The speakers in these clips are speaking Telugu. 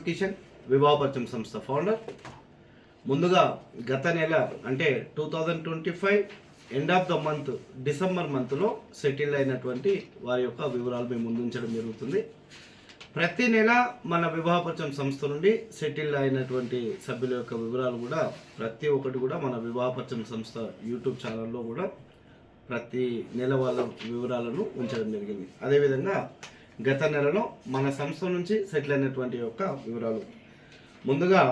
కిషన్ వివాహపరిచయం సంస్థ ఫౌండర్. ముందుగా గత నెల అంటే 2025 end of the month December మంత్లో సెటిల్ అయినటువంటి వారి యొక్క వివరాలు మేము ముందుంచడం జరుగుతుంది. ప్రతి నెల మన వివాహపరిచయం సంస్థ నుండి సెటిల్ అయినటువంటి సభ్యుల యొక్క వివరాలు కూడా ప్రతి ఒక్కటి కూడా మన వివాహపరిచయం సంస్థ యూట్యూబ్ ఛానల్లో కూడా ప్రతి నెల వాళ్ళ వివరాలను ఉంచడం జరిగింది. అదేవిధంగా గత నెలలో మన సంస్థ నుంచి సెటిల్ అయినటువంటి యొక్క వివరాలు. ముందుగా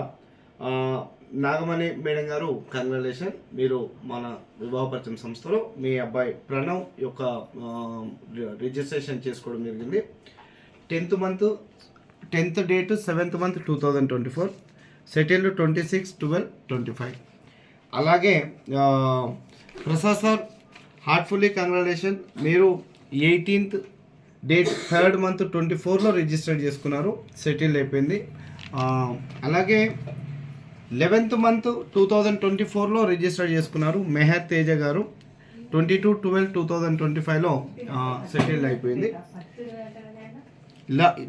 నాగమణి మేడం గారు, కంగ్రాచులేషన్, మీరు మన వివాహపరిచయం సంస్థలో మీ అబ్బాయి ప్రణవ్ యొక్క రిజిస్ట్రేషన్ చేసుకోవడం జరిగింది. 10th date 7th month 2024, settled 26/12/25. అలాగే ప్రసాద్ సార్, హార్ట్ఫుల్లీ కంగ్రాచులేషన్, మీరు 18th డేట్ 3rd month 24లో రిజిస్టర్ చేసుకున్నారు, సెటిల్ అయిపోయింది. అలాగే 11th month 2024లో రిజిస్టర్ చేసుకున్నారు మెహర్ తేజ గారు, 22/12/2025లో సెటిల్ అయిపోయింది.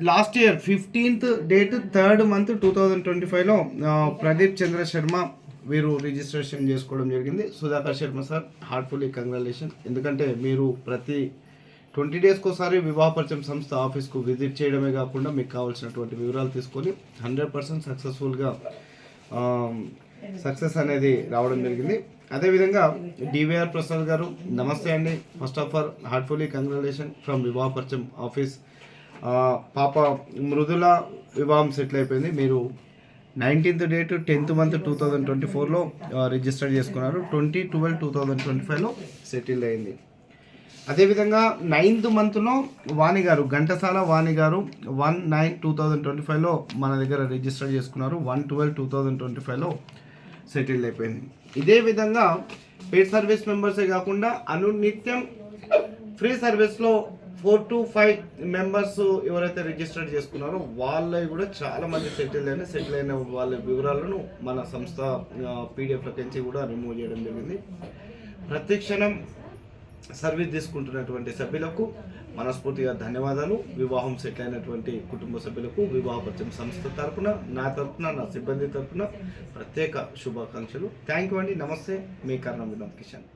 Last year 15th date 3rd month 2025లో ప్రదీప్ చంద్ర శర్మ వీరు రిజిస్ట్రేషన్ చేసుకోవడం జరిగింది. Sudhakar Sharma sir, heartfully congratulation, ఎందుకంటే మీరు ప్రతి 20 daysకి ఒకసారి వివాహపరిచయం సంస్థ ఆఫీస్కు విజిట్ చేయడమే కాకుండా మీకు కావాల్సినటువంటి వివరాలు తీసుకొని 100% సక్సెస్ఫుల్గా సక్సెస్ అనేది రావడం జరిగింది. అదేవిధంగా డివిఆర్ ప్రసాద్ గారు, నమస్తే అండి. First of all heartfully congratulation from Vivahaparichayam office. పాప మృదుల వివాహం సెటిల్ అయిపోయింది. మీరు 19th date 10th month 2024లో register చేసుకున్నారు, 20/12/2025లో సెటిల్ అయింది. అదేవిధంగా 9th monthలో వాణి గారు, ఘంటసాల వాణి గారు 1/9/2025లో మన దగ్గర రిజిస్టర్ చేసుకున్నారు, 1/12/2025లో సెటిల్ అయిపోయింది. ఇదే విధంగా పెయిడ్ సర్వీస్ మెంబర్సే కాకుండా అనునిత్యం ఫ్రీ సర్వీస్లో 4 to 5 మెంబర్స్ ఎవరైతే రిజిస్టర్ చేసుకున్నారో వాళ్ళవి కూడా చాలామంది సెటిల్ అయిన వాళ్ళ వివరాలను మన సంస్థ పీడిఎఫ్ల నుంచి కూడా రిమూవ్ చేయడం జరిగింది. ప్రతి క్షణం సర్వీస్ తీసుకుంటున్నటువంటి సభ్యులకు మనస్ఫూర్తిగా ధన్యవాదాలు. వివాహం సెటిల్ అయినటువంటి కుటుంబ సభ్యులకు వివాహపరిచయం సంస్థ తరపున, నా తరపున, నా సిబ్బంది తరపున ప్రత్యేక శుభాకాంక్షలు. థ్యాంక్ యూ అండి. నమస్తే, మీ కర్ణం వినోద్ కిషన్.